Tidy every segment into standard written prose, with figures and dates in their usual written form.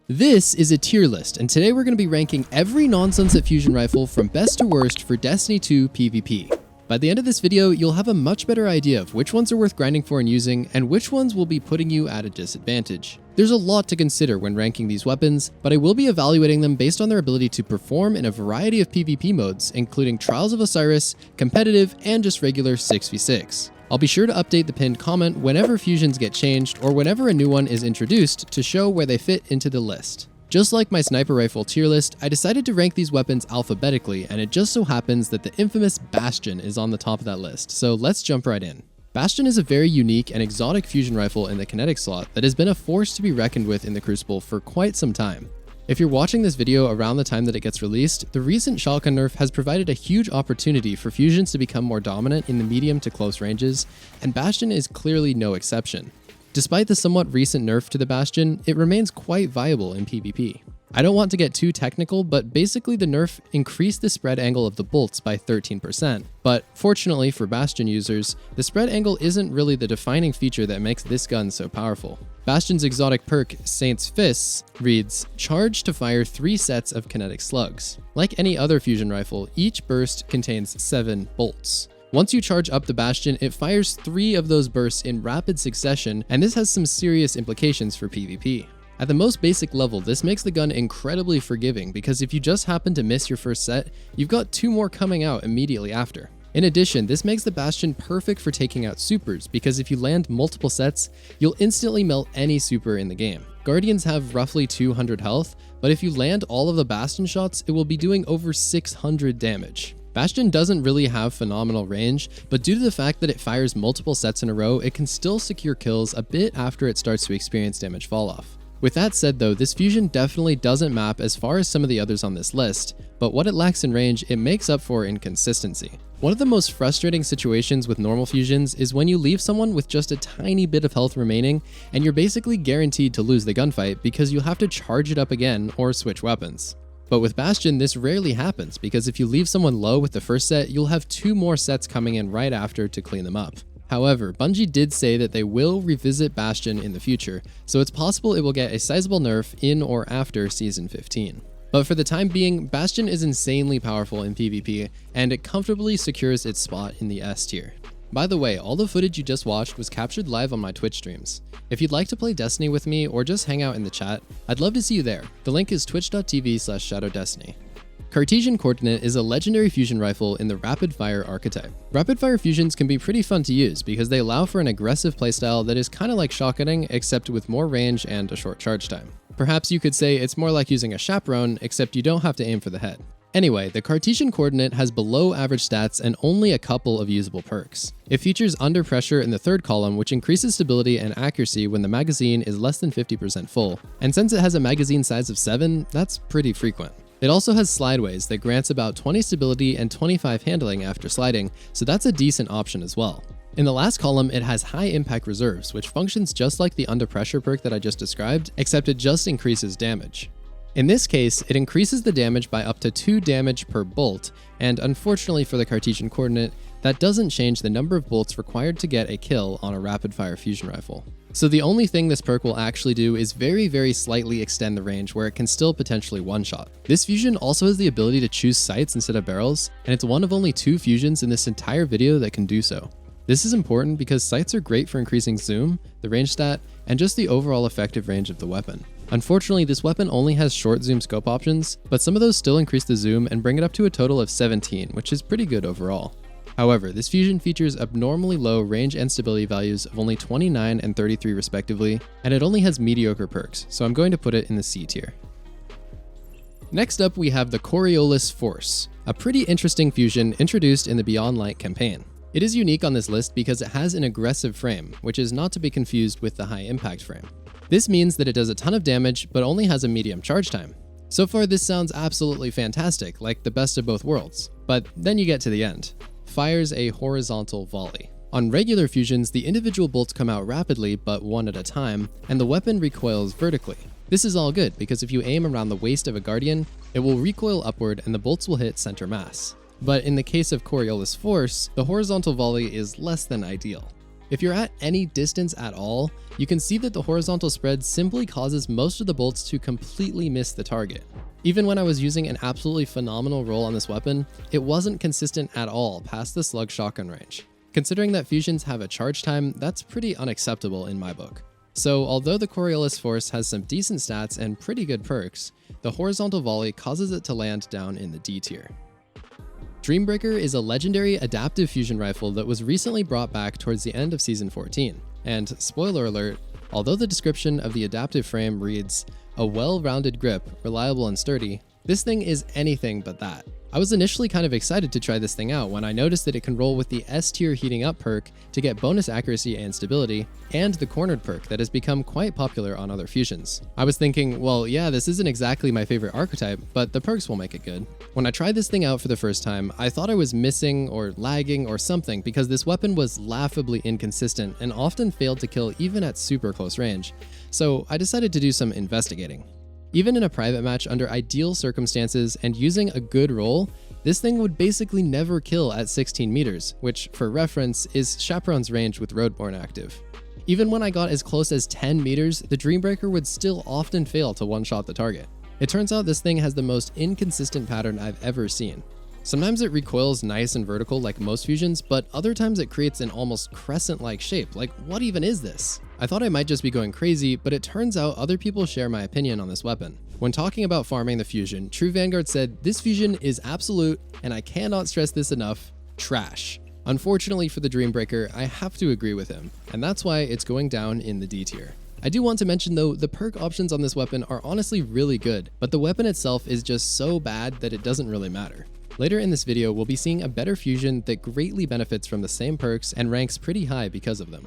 This is a tier list, and today we're going to be ranking every non-sunset fusion rifle from best to worst for Destiny 2 PvP. By the end of this video, you'll have a much better idea of which ones are worth grinding for and using, and which ones will be putting you at a disadvantage. There's a lot to consider when ranking these weapons, but I will be evaluating them based on their ability to perform in a variety of PvP modes, including Trials of Osiris, competitive, and just regular 6v6. I'll be sure to update the pinned comment whenever fusions get changed or whenever a new one is introduced to show where they fit into the list. Just like my sniper rifle tier list, I decided to rank these weapons alphabetically, and it just so happens that the infamous Bastion is on the top of that list, so let's jump right in. Bastion is a very unique and exotic fusion rifle in the kinetic slot that has been a force to be reckoned with in the Crucible for quite some time. If you're watching this video around the time that it gets released, the recent shotgun nerf has provided a huge opportunity for fusions to become more dominant in the medium to close ranges, and Bastion is clearly no exception. Despite the somewhat recent nerf to the Bastion, it remains quite viable in PvP. I don't want to get too technical, but basically the nerf increased the spread angle of the bolts by 13%. But fortunately for Bastion users, the spread angle isn't really the defining feature that makes this gun so powerful. Bastion's exotic perk, Saint's Fists, reads, "Charge to fire 3 sets of kinetic slugs." Like any other fusion rifle, each burst contains 7 bolts. Once you charge up the Bastion, it fires 3 of those bursts in rapid succession, and this has some serious implications for PvP. At the most basic level, this makes the gun incredibly forgiving because if you just happen to miss your first set, you've got 2 more coming out immediately after. In addition, this makes the Bastion perfect for taking out supers because if you land multiple sets, you'll instantly melt any super in the game. Guardians have roughly 200 health, but if you land all of the Bastion shots, it will be doing over 600 damage. Bastion doesn't really have phenomenal range, but due to the fact that it fires multiple sets in a row, it can still secure kills a bit after it starts to experience damage falloff. With that said though, this fusion definitely doesn't map as far as some of the others on this list, but what it lacks in range, it makes up for in consistency. One of the most frustrating situations with normal fusions is when you leave someone with just a tiny bit of health remaining, and you're basically guaranteed to lose the gunfight because you'll have to charge it up again or switch weapons. But with Bastion, this rarely happens because if you leave someone low with the first set, you'll have 2 more sets coming in right after to clean them up. However, Bungie did say that they will revisit Bastion in the future, so it's possible it will get a sizable nerf in or after Season 15. But for the time being, Bastion is insanely powerful in PvP, and it comfortably secures its spot in the S tier. By the way, all the footage you just watched was captured live on my Twitch streams. If you'd like to play Destiny with me or just hang out in the chat, I'd love to see you there. The link is twitch.tv/shadowdestiny. Cartesian Coordinate is a legendary fusion rifle in the rapid fire archetype. Rapid fire fusions can be pretty fun to use because they allow for an aggressive playstyle that is kind of like shotgunning except with more range and a short charge time. Perhaps you could say it's more like using a chaperone except you don't have to aim for the head. Anyway, the Cartesian Coordinate has below average stats and only a couple of usable perks. It features Under Pressure in the 3rd column, which increases stability and accuracy when the magazine is less than 50% full, and since it has a magazine size of 7, that's pretty frequent. It also has Slideways that grants about 20 stability and 25 handling after sliding, so that's a decent option as well. In the last column, it has High Impact Reserves, which functions just like the Under Pressure perk that I just described, except it just increases damage. In this case, it increases the damage by up to 2 damage per bolt, and unfortunately for the Cartesian Coordinate, that doesn't change the number of bolts required to get a kill on a rapid-fire fusion rifle. So the only thing this perk will actually do is very slightly extend the range where it can still potentially one-shot. This fusion also has the ability to choose sights instead of barrels, and it's one of only 2 fusions in this entire video that can do so. This is important because sights are great for increasing zoom, the range stat, and just the overall effective range of the weapon. Unfortunately, this weapon only has short zoom scope options, but some of those still increase the zoom and bring it up to a total of 17, which is pretty good overall. However, this fusion features abnormally low range and stability values of only 29 and 33 respectively, and it only has mediocre perks, so I'm going to put it in the C tier. Next up, we have the Coriolis Force, a pretty interesting fusion introduced in the Beyond Light campaign. It is unique on this list because it has an aggressive frame, which is not to be confused with the high impact frame. This means that it does a ton of damage, but only has a medium charge time. So far, this sounds absolutely fantastic, like the best of both worlds. But then you get to the end. Fires a horizontal volley. On regular fusions, the individual bolts come out rapidly, but one at a time, and the weapon recoils vertically. This is all good, because if you aim around the waist of a Guardian, it will recoil upward and the bolts will hit center mass. But in the case of Coriolis Force, the horizontal volley is less than ideal. If you're at any distance at all, you can see that the horizontal spread simply causes most of the bolts to completely miss the target. Even when I was using an absolutely phenomenal roll on this weapon, it wasn't consistent at all past the slug shotgun range. Considering that fusions have a charge time, that's pretty unacceptable in my book. So although the Coriolis Force has some decent stats and pretty good perks, the horizontal volley causes it to land down in the D tier. Dreambreaker is a legendary adaptive fusion rifle that was recently brought back towards the end of Season 14. And spoiler alert, although the description of the adaptive frame reads, "A well-rounded grip, reliable and sturdy," this thing is anything but that. I was initially kind of excited to try this thing out when I noticed that it can roll with the S tier heating up perk to get bonus accuracy and stability, and the cornered perk that has become quite popular on other fusions. I was thinking, well, yeah, this isn't exactly my favorite archetype, but the perks will make it good. When I tried this thing out for the first time, I thought I was missing or lagging or something because this weapon was laughably inconsistent and often failed to kill even at super close range. So I decided to do some investigating. Even in a private match under ideal circumstances and using a good roll, this thing would basically never kill at 16 meters, which, for reference, is Chaperone's range with Roadborne active. Even when I got as close as 10 meters, the Dreambreaker would still often fail to one-shot the target. It turns out this thing has the most inconsistent pattern I've ever seen. Sometimes it recoils nice and vertical like most fusions, but other times it creates an almost crescent-like shape. Like, what even is this? I thought I might just be going crazy, but it turns out other people share my opinion on this weapon. When talking about farming the fusion, True Vanguard said, "This fusion is absolute, and I cannot stress this enough, trash." Unfortunately for the Dreambreaker, I have to agree with him, and that's why it's going down in the D tier. I do want to mention though, the perk options on this weapon are honestly really good, but the weapon itself is just so bad that it doesn't really matter. Later in this video, we'll be seeing a better fusion that greatly benefits from the same perks and ranks pretty high because of them.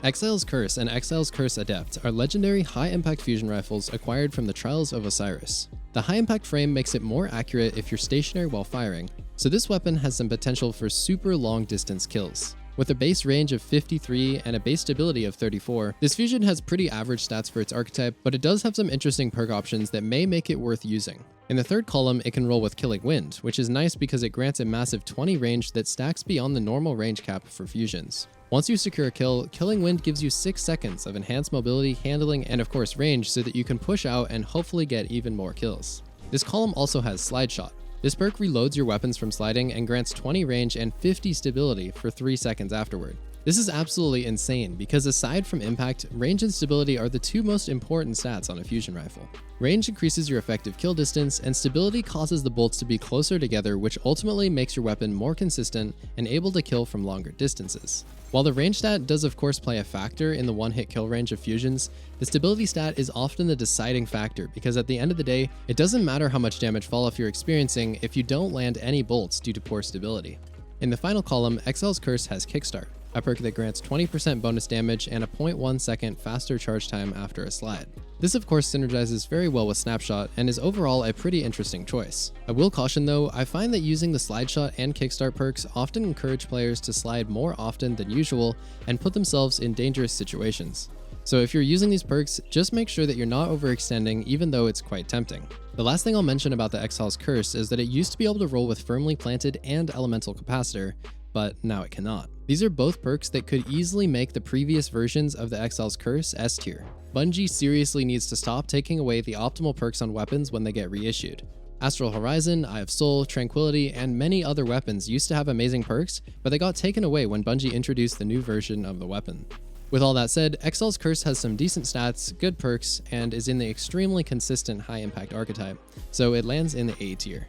Exile's Curse and Exile's Curse Adept are legendary high-impact fusion rifles acquired from the Trials of Osiris. The high-impact frame makes it more accurate if you're stationary while firing, so this weapon has some potential for super long-distance kills. With a base range of 53 and a base stability of 34, this fusion has pretty average stats for its archetype, but it does have some interesting perk options that may make it worth using. In the third column, it can roll with Killing Wind, which is nice because it grants a massive 20 range that stacks beyond the normal range cap for fusions. Once you secure a kill, Killing Wind gives you 6 seconds of enhanced mobility, handling, and of course range so that you can push out and hopefully get even more kills. This column also has Slide Shot. This perk reloads your weapons from sliding and grants 20 range and 50 stability for 3 seconds afterward. This is absolutely insane because aside from impact, range and stability are the two most important stats on a fusion rifle. Range increases your effective kill distance, and stability causes the bolts to be closer together, which ultimately makes your weapon more consistent and able to kill from longer distances. While the range stat does of course play a factor in the one-hit kill range of fusions, the stability stat is often the deciding factor because at the end of the day, it doesn't matter how much damage fall-off you're experiencing if you don't land any bolts due to poor stability. In the final column, Exile's Curse has Kickstart, a perk that grants 20% bonus damage and a 0.1 second faster charge time after a slide. This of course synergizes very well with Snapshot and is overall a pretty interesting choice. I will caution though, I find that using the Slide Shot and Kickstart perks often encourage players to slide more often than usual and put themselves in dangerous situations. So if you're using these perks, just make sure that you're not overextending even though it's quite tempting. The last thing I'll mention about the Exile's Curse is that it used to be able to roll with Firmly Planted and Elemental Capacitor, but now it cannot. These are both perks that could easily make the previous versions of the Exile's Curse S tier. Bungie seriously needs to stop taking away the optimal perks on weapons when they get reissued. Astral Horizon, Eye of Soul, Tranquility, and many other weapons used to have amazing perks, but they got taken away when Bungie introduced the new version of the weapon. With all that said, Exile's Curse has some decent stats, good perks, and is in the extremely consistent high-impact archetype, so it lands in the A tier.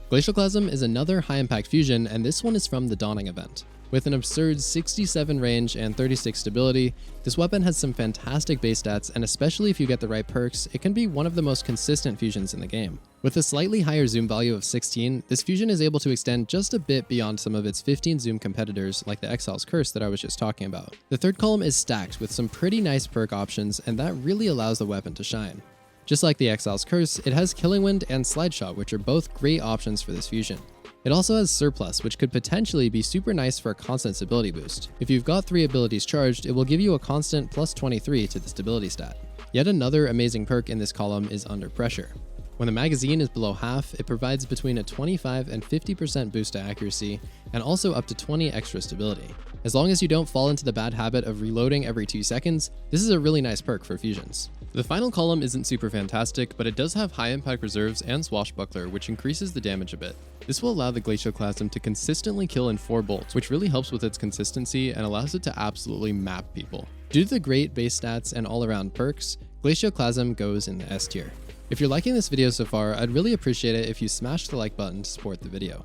Glacioclasm is another high-impact fusion, and this one is from the Dawning event. With an absurd 67 range and 36 stability, this weapon has some fantastic base stats, and especially if you get the right perks, it can be one of the most consistent fusions in the game. With a slightly higher zoom value of 16, this fusion is able to extend just a bit beyond some of its 15 zoom competitors like the Exile's Curse that I was just talking about. The third column is stacked with some pretty nice perk options, and that really allows the weapon to shine. Just like the Exile's Curse, it has Killing Wind and Slide Shot, which are both great options for this fusion. It also has Surplus, which could potentially be super nice for a constant stability boost. If you've got 3 abilities charged, it will give you a constant plus 23 to the stability stat. Yet another amazing perk in this column is Under Pressure. When the magazine is below half, it provides between a 25 and 50% boost to accuracy, and also up to 20 extra stability. As long as you don't fall into the bad habit of reloading every 2 seconds, this is a really nice perk for fusions. The final column isn't super fantastic, but it does have high impact reserves and Swashbuckler, which increases the damage a bit. This will allow the Glacioclasm to consistently kill in 4 bolts, which really helps with its consistency and allows it to absolutely map people. Due to the great base stats and all-around perks, Glacioclasm goes in the S tier. If you're liking this video so far, I'd really appreciate it if you smash the like button to support the video.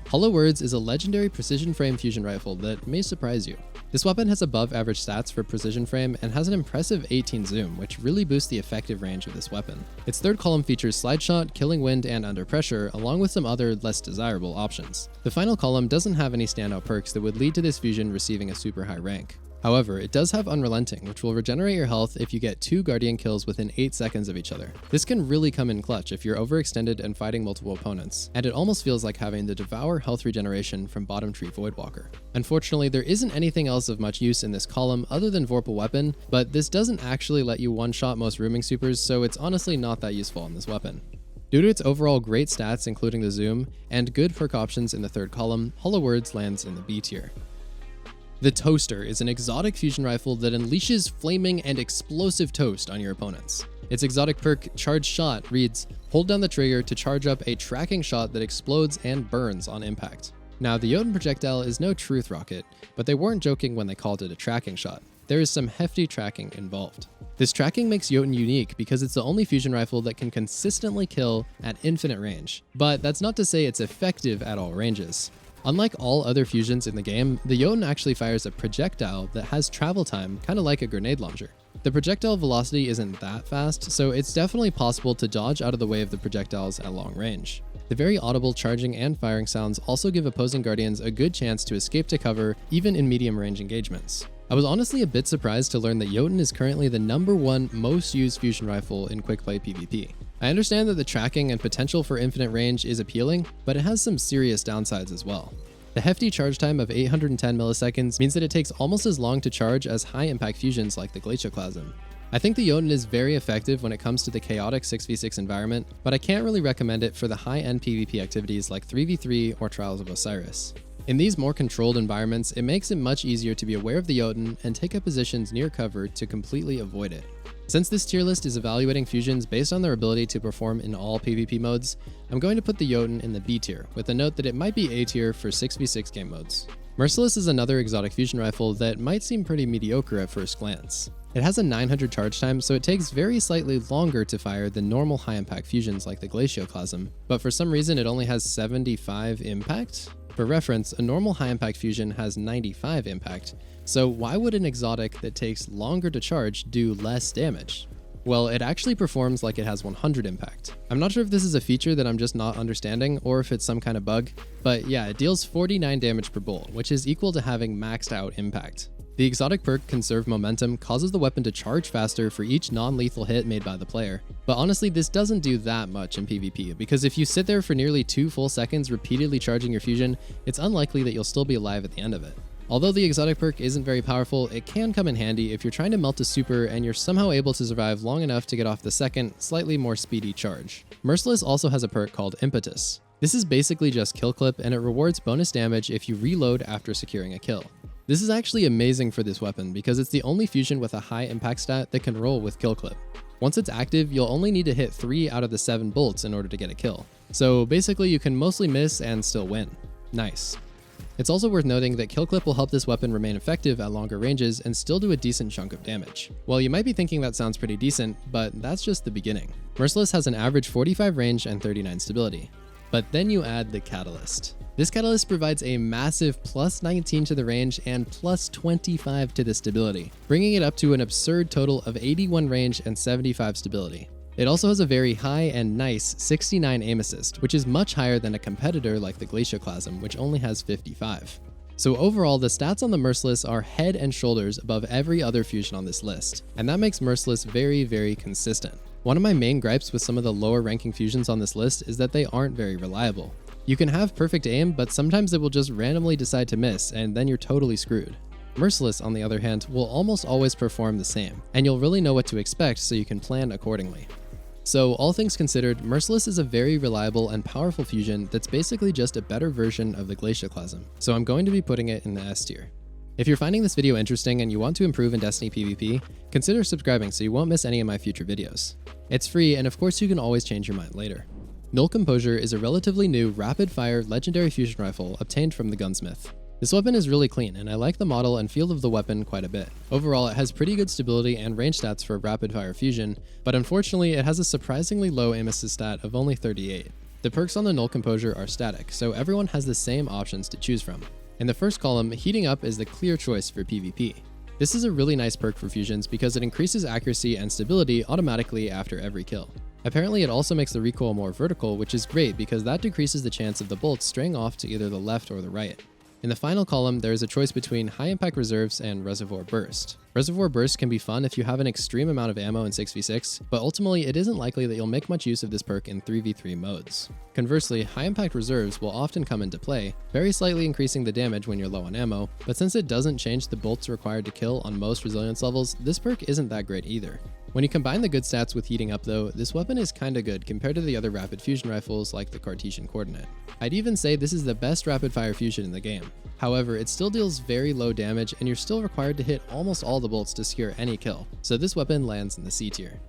Hollow Words is a legendary precision frame fusion rifle that may surprise you. This weapon has above average stats for precision frame and has an impressive 18 zoom, which really boosts the effective range of this weapon. Its third column features slide shot, killing wind, and under pressure, along with some other less desirable options. The final column doesn't have any standout perks that would lead to this fusion receiving a super high rank. However, it does have Unrelenting, which will regenerate your health if you get 2 Guardian kills within 8 seconds of each other. This can really come in clutch if you're overextended and fighting multiple opponents, and it almost feels like having the Devour health regeneration from Bottom Tree Voidwalker. Unfortunately, there isn't anything else of much use in this column other than Vorpal Weapon, but this doesn't actually let you one-shot most rooming supers, so it's honestly not that useful in this weapon. Due to its overall great stats, including the zoom, and good perk options in the third column, Hollow Words lands in the B tier. The Toaster is an exotic fusion rifle that unleashes flaming and explosive toast on your opponents. Its exotic perk, Charged Shot, reads, hold down the trigger to charge up a tracking shot that explodes and burns on impact. Now, the Jötunn projectile is no truth rocket, but they weren't joking when they called it a tracking shot. There is some hefty tracking involved. This tracking makes Jötunn unique because it's the only fusion rifle that can consistently kill at infinite range, but that's not to say it's effective at all ranges. Unlike all other fusions in the game, the Jötunn actually fires a projectile that has travel time, kind of like a grenade launcher. The projectile velocity isn't that fast, so it's definitely possible to dodge out of the way of the projectiles at long range. The very audible charging and firing sounds also give opposing guardians a good chance to escape to cover, even in medium range engagements. I was honestly a bit surprised to learn that Jötunn is currently the #1 most used fusion rifle in quick play PvP. I understand that the tracking and potential for infinite range is appealing, but it has some serious downsides as well. The hefty charge time of 810 milliseconds means that it takes almost as long to charge as high impact fusions like the Glacioclasm. I think the Jötunn is very effective when it comes to the chaotic 6v6 environment, but I can't really recommend it for the high-end PvP activities like 3v3 or Trials of Osiris. In these more controlled environments, it makes it much easier to be aware of the Jötunn and take up positions near cover to completely avoid it. Since this tier list is evaluating fusions based on their ability to perform in all PvP modes, I'm going to put the Jötunn in the B tier, with the note that it might be A tier for 6v6 game modes. Merciless is another exotic fusion rifle that might seem pretty mediocre at first glance. It has a 900 charge time, so it takes very slightly longer to fire than normal high impact fusions like the Glacioclasm, but for some reason it only has 75 impact? For reference, a normal high impact fusion has 95 impact, so why would an exotic that takes longer to charge do less damage? Well, it actually performs like it has 100 impact. I'm not sure if this is a feature that I'm just not understanding or if it's some kind of bug, but yeah, it deals 49 damage per bolt, which is equal to having maxed out impact. The exotic perk Conserve Momentum causes the weapon to charge faster for each non-lethal hit made by the player. But honestly, this doesn't do that much in PvP, because if you sit there for nearly 2 full seconds repeatedly charging your fusion, it's unlikely that you'll still be alive at the end of it. Although the exotic perk isn't very powerful, it can come in handy if you're trying to melt a super and you're somehow able to survive long enough to get off the second, slightly more speedy charge. Merciless also has a perk called Impetus. This is basically just kill clip, and it rewards bonus damage if you reload after securing a kill. This is actually amazing for this weapon because it's the only fusion with a high impact stat that can roll with kill clip. Once it's active, you'll only need to hit 3 out of the 7 bolts in order to get a kill. So basically you can mostly miss and still win. Nice. It's also worth noting that kill clip will help this weapon remain effective at longer ranges and still do a decent chunk of damage. Well, you might be thinking that sounds pretty decent, but that's just the beginning. Merciless has an average 45 range and 39 stability. But then you add the Catalyst. This Catalyst provides a massive plus 19 to the range and plus 25 to the stability, bringing it up to an absurd total of 81 range and 75 stability. It also has a very high and nice 69 aim assist, which is much higher than a competitor like the Glacioclasm, which only has 55. So overall, the stats on the Merciless are head and shoulders above every other fusion on this list, and that makes Merciless very, very consistent. One of my main gripes with some of the lower ranking fusions on this list is that they aren't very reliable. You can have perfect aim, but sometimes it will just randomly decide to miss, and then you're totally screwed. Merciless, on the other hand, will almost always perform the same, and you'll really know what to expect so you can plan accordingly. So all things considered, Merciless is a very reliable and powerful fusion that's basically just a better version of the Glacioclasm, so I'm going to be putting it in the S tier. If you're finding this video interesting and you want to improve in Destiny PvP, consider subscribing so you won't miss any of my future videos. It's free, and of course you can always change your mind later. Null Composure is a relatively new rapid-fire legendary fusion rifle obtained from the gunsmith. This weapon is really clean, and I like the model and feel of the weapon quite a bit. Overall, it has pretty good stability and range stats for rapid-fire fusion, but unfortunately it has a surprisingly low aim assist stat of only 38. The perks on the Null Composure are static, so everyone has the same options to choose from. In the first column, Heating Up is the clear choice for PvP. This is a really nice perk for fusions because it increases accuracy and stability automatically after every kill. Apparently it also makes the recoil more vertical, which is great because that decreases the chance of the bolts straying off to either the left or the right. In the final column, there is a choice between High Impact Reserves and Reservoir Burst. Reservoir Burst can be fun if you have an extreme amount of ammo in 6v6, but ultimately it isn't likely that you'll make much use of this perk in 3v3 modes. Conversely, High Impact Reserves will often come into play, very slightly increasing the damage when you're low on ammo, but since it doesn't change the bolts required to kill on most resilience levels, this perk isn't that great either. When you combine the good stats with Heating Up though, this weapon is kinda good compared to the other rapid fusion rifles like the Cartesian Coordinate. I'd even say this is the best rapid fire fusion in the game. However, it still deals very low damage and you're still required to hit almost all the bolts to secure any kill, so this weapon lands in the C tier.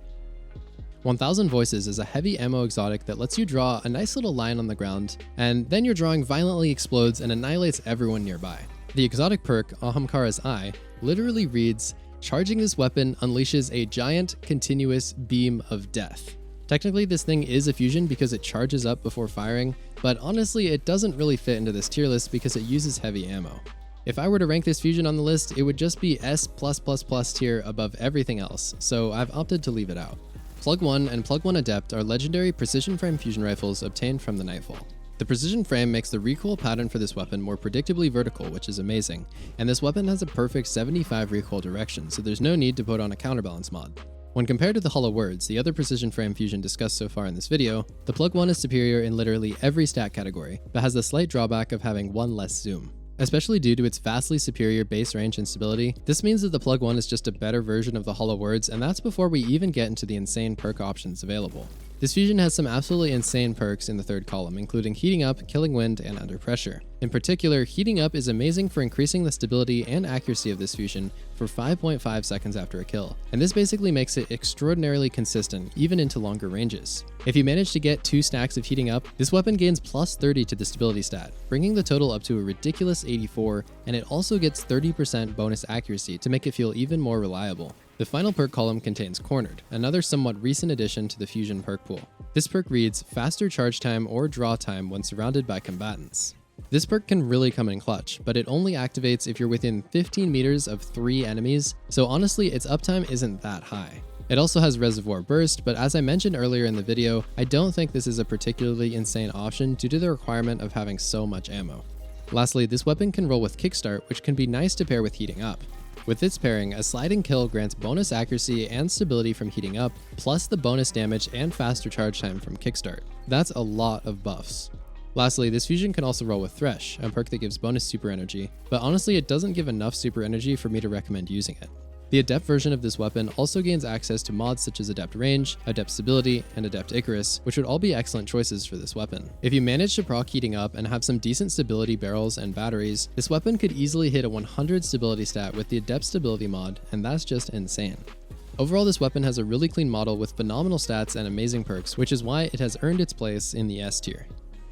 1000 Voices is a heavy ammo exotic that lets you draw a nice little line on the ground, and then your drawing violently explodes and annihilates everyone nearby. The exotic perk, Ahamkara's Eye, literally reads, "Charging this weapon unleashes a giant, continuous beam of death." Technically, this thing is a fusion because it charges up before firing, but honestly, it doesn't really fit into this tier list because it uses heavy ammo. If I were to rank this fusion on the list, it would just be S+++ tier above everything else, so I've opted to leave it out. Plug 1 and Plug 1 Adept are legendary precision frame fusion rifles obtained from the Nightfall. The precision frame makes the recoil pattern for this weapon more predictably vertical, which is amazing, and this weapon has a perfect 75 recoil direction, so there's no need to put on a counterbalance mod. When compared to the Hollow Words, the other precision frame fusion discussed so far in this video, the Plug 1 is superior in literally every stat category, but has the slight drawback of having one less zoom. Especially due to its vastly superior base range and stability, this means that the Plug 1 is just a better version of the Hollow Words, and that's before we even get into the insane perk options available. This fusion has some absolutely insane perks in the third column, including Heating Up, Killing Wind, and Under Pressure. In particular, Heating Up is amazing for increasing the stability and accuracy of this fusion for 5.5 seconds after a kill, and this basically makes it extraordinarily consistent, even into longer ranges. If you manage to get 2 stacks of Heating Up, this weapon gains plus 30 to the stability stat, bringing the total up to a ridiculous 84, and it also gets 30% bonus accuracy to make it feel even more reliable. The final perk column contains Cornered, another somewhat recent addition to the fusion perk pool. This perk reads, faster charge time or draw time when surrounded by combatants. This perk can really come in clutch, but it only activates if you're within 15 meters of 3 enemies, so honestly its uptime isn't that high. It also has Reservoir Burst, but as I mentioned earlier in the video, I don't think this is a particularly insane option due to the requirement of having so much ammo. Lastly, this weapon can roll with Kickstart, which can be nice to pair with Heating Up. With this pairing, a sliding kill grants bonus accuracy and stability from Heating Up, plus the bonus damage and faster charge time from Kickstart. That's a lot of buffs. Lastly, this fusion can also roll with Thresh, a perk that gives bonus super energy, but honestly it doesn't give enough super energy for me to recommend using it. The Adept version of this weapon also gains access to mods such as Adept Range, Adept Stability, and Adept Icarus, which would all be excellent choices for this weapon. If you manage to proc Heating Up and have some decent stability barrels and batteries, this weapon could easily hit a 100 stability stat with the Adept Stability mod, and that's just insane. Overall, this weapon has a really clean model with phenomenal stats and amazing perks, which is why it has earned its place in the S tier.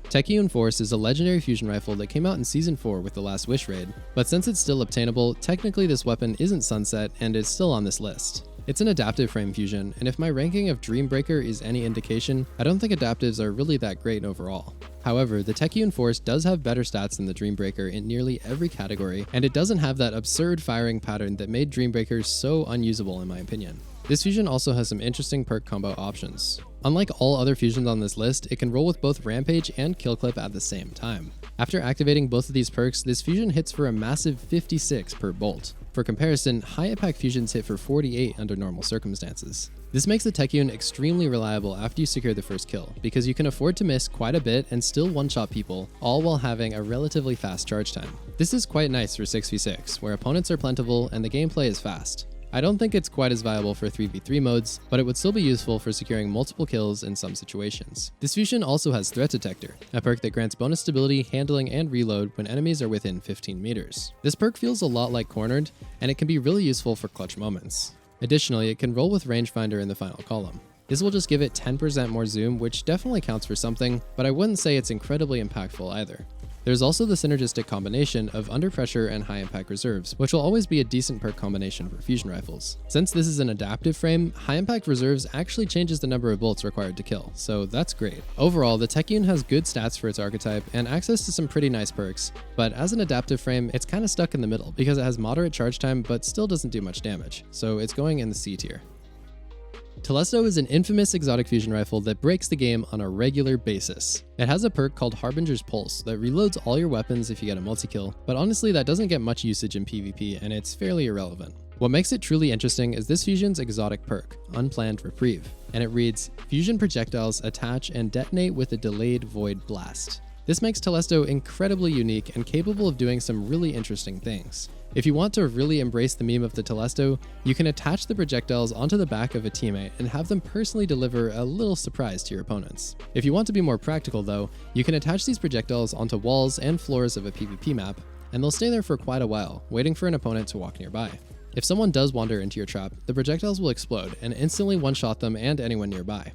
Techeun Force is a legendary fusion rifle that came out in Season 4 with the Last Wish raid, but since it's still obtainable, technically this weapon isn't sunset and is still on this list. It's an adaptive frame fusion, and if my ranking of Dreambreaker is any indication, I don't think adaptives are really that great overall. However, the Techeun Force does have better stats than the Dreambreaker in nearly every category, and it doesn't have that absurd firing pattern that made Dreambreakers so unusable in my opinion. This fusion also has some interesting perk combo options. Unlike all other fusions on this list, it can roll with both Rampage and Kill Clip at the same time. After activating both of these perks, this fusion hits for a massive 56 per bolt. For comparison, high impact fusions hit for 48 under normal circumstances. This makes the Techeun extremely reliable after you secure the first kill, because you can afford to miss quite a bit and still one-shot people, all while having a relatively fast charge time. This is quite nice for 6v6, where opponents are plentiful and the gameplay is fast. I don't think it's quite as viable for 3v3 modes, but it would still be useful for securing multiple kills in some situations. This fusion also has Threat Detector, a perk that grants bonus stability, handling, and reload when enemies are within 15 meters. This perk feels a lot like Cornered, and it can be really useful for clutch moments. Additionally, it can roll with Rangefinder in the final column. This will just give it 10% more zoom, which definitely counts for something, but I wouldn't say it's incredibly impactful either. There's also the synergistic combination of Under Pressure and High Impact Reserves, which will always be a decent perk combination for fusion rifles. Since this is an adaptive frame, High Impact Reserves actually changes the number of bullets required to kill, so that's great. Overall, the Techeun has good stats for its archetype and access to some pretty nice perks, but as an adaptive frame, it's kinda stuck in the middle because it has moderate charge time but still doesn't do much damage, so it's going in the C tier. Telesto is an infamous exotic fusion rifle that breaks the game on a regular basis. It has a perk called Harbinger's Pulse that reloads all your weapons if you get a multi-kill, but honestly that doesn't get much usage in PvP and it's fairly irrelevant. What makes it truly interesting is this fusion's exotic perk, Unplanned Reprieve, and it reads, Fusion projectiles attach and detonate with a delayed void blast. This makes Telesto incredibly unique and capable of doing some really interesting things. If you want to really embrace the meme of the Telesto, you can attach the projectiles onto the back of a teammate and have them personally deliver a little surprise to your opponents. If you want to be more practical though, you can attach these projectiles onto walls and floors of a PvP map, and they'll stay there for quite a while, waiting for an opponent to walk nearby. If someone does wander into your trap, the projectiles will explode and instantly one-shot them and anyone nearby.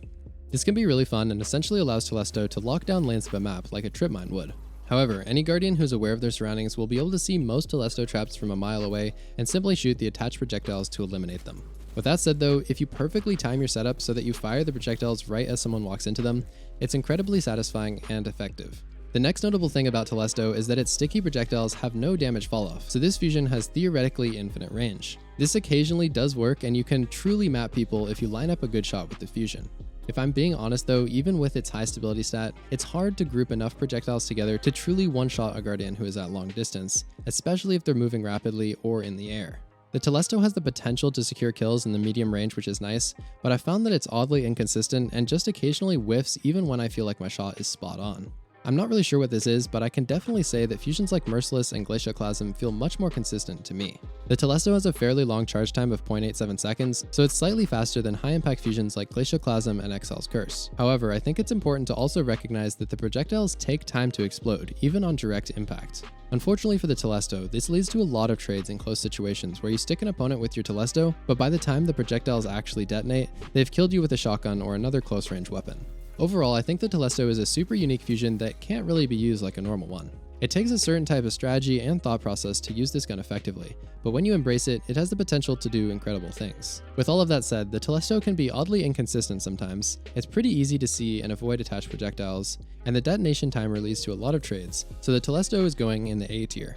This can be really fun and essentially allows Telesto to lock down lanes of a map like a trip mine would. However, any Guardian who's aware of their surroundings will be able to see most Telesto traps from a mile away and simply shoot the attached projectiles to eliminate them. With that said though, if you perfectly time your setup so that you fire the projectiles right as someone walks into them, it's incredibly satisfying and effective. The next notable thing about Telesto is that its sticky projectiles have no damage falloff, so this fusion has theoretically infinite range. This occasionally does work and you can truly map people if you line up a good shot with the fusion. If I'm being honest though, even with its high stability stat, it's hard to group enough projectiles together to truly one-shot a Guardian who is at long distance, especially if they're moving rapidly or in the air. The Telesto has the potential to secure kills in the medium range, which is nice, but I found that it's oddly inconsistent and just occasionally whiffs even when I feel like my shot is spot on. I'm not really sure what this is, but I can definitely say that fusions like Merciless and Glacioclasm feel much more consistent to me. The Telesto has a fairly long charge time of 0.87 seconds, so it's slightly faster than high-impact fusions like Glacioclasm and Exile's Curse. However, I think it's important to also recognize that the projectiles take time to explode, even on direct impact. Unfortunately for the Telesto, this leads to a lot of trades in close situations where you stick an opponent with your Telesto, but by the time the projectiles actually detonate, they've killed you with a shotgun or another close-range weapon. Overall, I think the Telesto is a super unique fusion that can't really be used like a normal one. It takes a certain type of strategy and thought process to use this gun effectively, but when you embrace it, it has the potential to do incredible things. With all of that said, the Telesto can be oddly inconsistent sometimes, it's pretty easy to see and avoid attached projectiles, and the detonation timer leads to a lot of trades, so the Telesto is going in the A tier.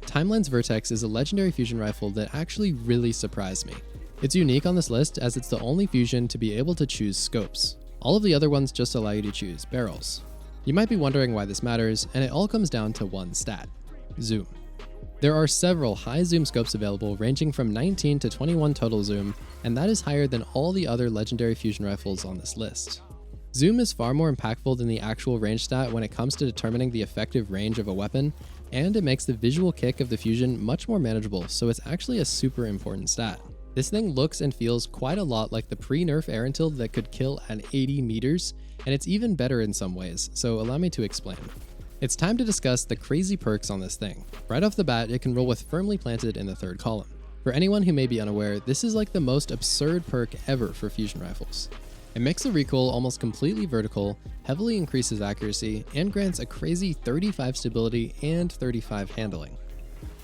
Timeline's Vertex is a legendary fusion rifle that actually really surprised me. It's unique on this list as it's the only fusion to be able to choose scopes. All of the other ones just allow you to choose barrels. You might be wondering why this matters, and it all comes down to one stat: zoom. There are several high zoom scopes available ranging from 19 to 21 total zoom, and that is higher than all the other legendary fusion rifles on this list. Zoom is far more impactful than the actual range stat when it comes to determining the effective range of a weapon, and it makes the visual kick of the fusion much more manageable, so it's actually a super important stat. This thing looks and feels quite a lot like the pre-nerf Erentil that could kill at 80 meters, and it's even better in some ways, so allow me to explain. It's time to discuss the crazy perks on this thing. Right off the bat, it can roll with Firmly Planted in the third column. For anyone who may be unaware, this is like the most absurd perk ever for fusion rifles. It makes the recoil almost completely vertical, heavily increases accuracy, and grants a crazy 35 stability and 35 handling.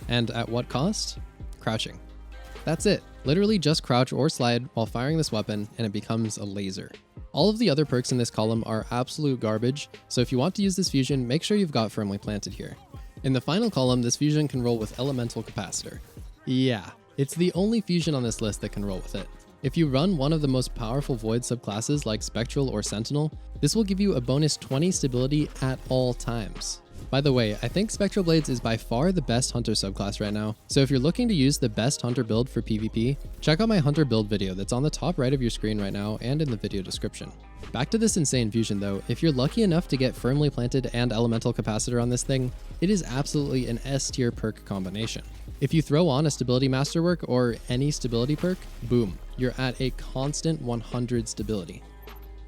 And at what cost? Crouching. That's it. Literally just crouch or slide while firing this weapon and it becomes a laser. All of the other perks in this column are absolute garbage, so if you want to use this fusion, make sure you've got Firmly Planted here. In the final column, this fusion can roll with Elemental Capacitor. Yeah, it's the only fusion on this list that can roll with it. If you run one of the most powerful Void subclasses like Spectral or Sentinel, this will give you a bonus 20 stability at all times. By the way, I think Spectral Blades is by far the best Hunter subclass right now, so if you're looking to use the best Hunter build for PvP, check out my Hunter build video that's on the top right of your screen right now and in the video description. Back to this insane fusion though, if you're lucky enough to get Firmly Planted and Elemental Capacitor on this thing, it is absolutely an S tier perk combination. If you throw on a Stability Masterwork or any stability perk, boom, you're at a constant 100 stability.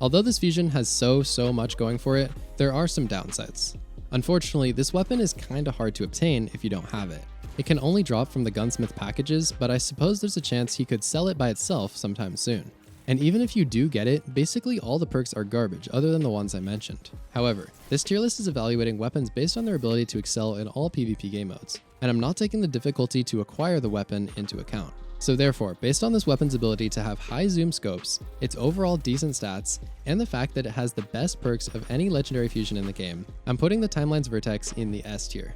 Although this fusion has so much going for it, there are some downsides. Unfortunately, this weapon is kinda hard to obtain if you don't have it. It can only drop from the gunsmith packages, but I suppose there's a chance he could sell it by itself sometime soon. And even if you do get it, basically all the perks are garbage other than the ones I mentioned. However, this tier list is evaluating weapons based on their ability to excel in all PvP game modes, and I'm not taking the difficulty to acquire the weapon into account. So therefore, based on this weapon's ability to have high zoom scopes, its overall decent stats, and the fact that it has the best perks of any legendary fusion in the game, I'm putting the Timeline's Vertex in the S tier.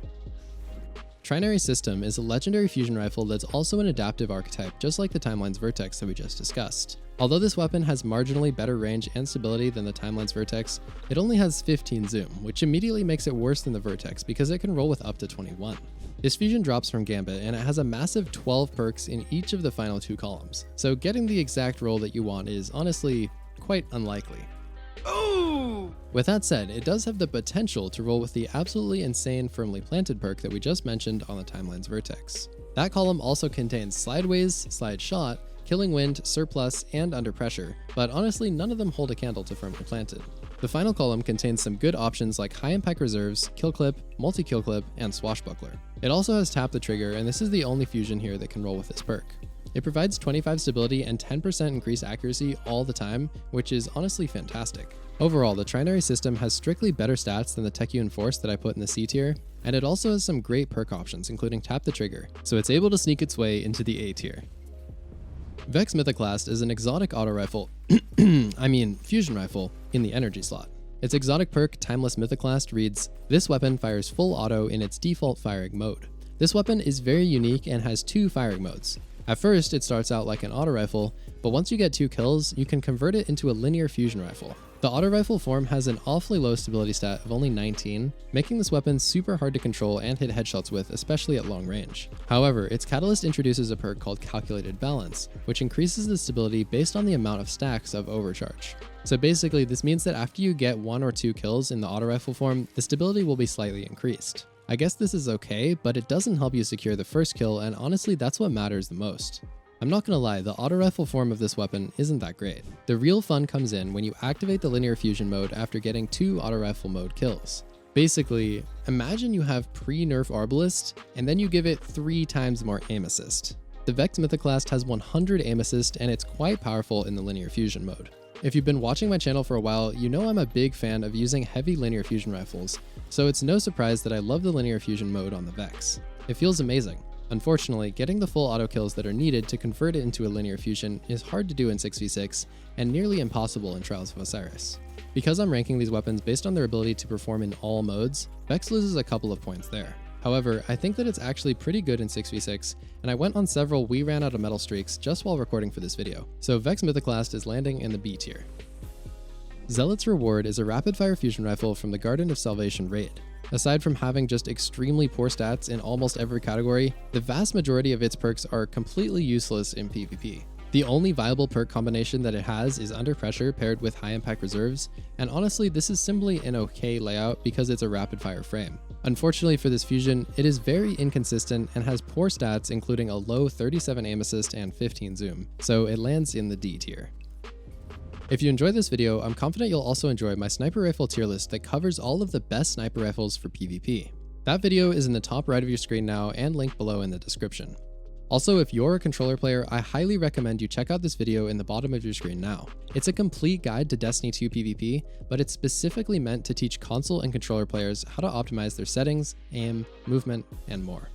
Trinary System is a legendary fusion rifle that's also an adaptive archetype, just like the Timeline's Vertex that we just discussed. Although this weapon has marginally better range and stability than the Timeline's Vertex, it only has 15 zoom, which immediately makes it worse than the Vertex because it can roll with up to 21. This fusion drops from Gambit and it has a massive 12 perks in each of the final 2 columns, so getting the exact roll that you want is honestly quite unlikely. Ooh! With that said, it does have the potential to roll with the absolutely insane Firmly Planted perk that we just mentioned on the Timeline's Vertex. That column also contains Slideways, Slide Shot, Killing Wind, Surplus, and Under Pressure, but honestly none of them hold a candle to Firmly Planted. The final column contains some good options like High Impact Reserves, Kill Clip, Multi-Kill Clip, and Swashbuckler. It also has Tap the Trigger, and this is the only fusion here that can roll with this perk. It provides 25 stability and 10% increased accuracy all the time, which is honestly fantastic. Overall, the Trinary System has strictly better stats than the Techeun Force that I put in the C tier, and it also has some great perk options including Tap the Trigger, so it's able to sneak its way into the A tier. Vex Mythoclast is an exotic auto rifle, fusion rifle, in the energy slot. Its exotic perk, Timeless Mythoclast, reads, "This weapon fires full auto in its default firing mode." This weapon is very unique and has 2 firing modes. At first, it starts out like an auto rifle, but once you get 2 kills, you can convert it into a linear fusion rifle. The auto rifle form has an awfully low stability stat of only 19, making this weapon super hard to control and hit headshots with, especially at long range. However, its catalyst introduces a perk called Calculated Balance, which increases the stability based on the amount of stacks of overcharge. So basically, this means that after you get 1 or 2 kills in the auto rifle form, the stability will be slightly increased. I guess this is okay, but it doesn't help you secure the first kill, and honestly that's what matters the most. I'm not gonna lie, the auto rifle form of this weapon isn't that great. The real fun comes in when you activate the linear fusion mode after getting 2 auto rifle mode kills. Basically, imagine you have pre-nerf Arbalist, and then you give it 3 times more aim assist. The Vex Mythoclast has 100 aim assist, and it's quite powerful in the linear fusion mode. If you've been watching my channel for a while, you know I'm a big fan of using heavy linear fusion rifles, so it's no surprise that I love the linear fusion mode on the Vex. It feels amazing. Unfortunately, getting the full auto kills that are needed to convert it into a linear fusion is hard to do in 6v6 and nearly impossible in Trials of Osiris. Because I'm ranking these weapons based on their ability to perform in all modes, Vex loses a couple of points there. However, I think that it's actually pretty good in 6v6, and I went on several we ran out of metal streaks just while recording for this video, so Vex Mythoclast is landing in the B tier. Zealot's Reward is a rapid-fire fusion rifle from the Garden of Salvation raid. Aside from having just extremely poor stats in almost every category, the vast majority of its perks are completely useless in PvP. The only viable perk combination that it has is Under Pressure paired with High Impact Reserves, and honestly this is simply an okay layout because it's a rapid-fire frame. Unfortunately for this fusion, it is very inconsistent and has poor stats including a low 37 aim assist and 15 zoom, so it lands in the D tier. If you enjoyed this video, I'm confident you'll also enjoy my sniper rifle tier list that covers all of the best sniper rifles for PvP. That video is in the top right of your screen now and linked below in the description. Also, if you're a controller player, I highly recommend you check out this video in the bottom of your screen now. It's a complete guide to Destiny 2 PvP, but it's specifically meant to teach console and controller players how to optimize their settings, aim, movement, and more.